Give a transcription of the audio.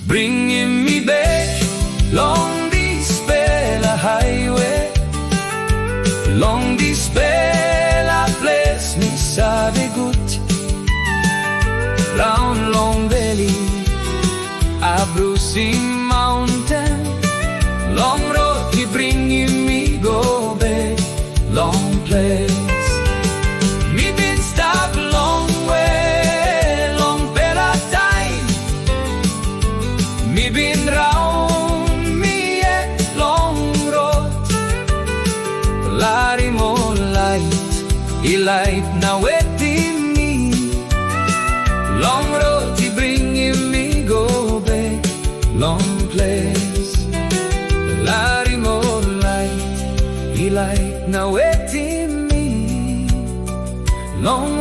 Bringim me back long Dispela highway, long Dispela Ples me sabe gut. Round long veli, a lusim Maunten, long road he bringing me go back, long place. Me been stap long way, long pela time. Me been round me a long road. Lari mo light, I light now waiting me. Long road he bringing me go back, long place. Lari mo light, I light now waiting me. Long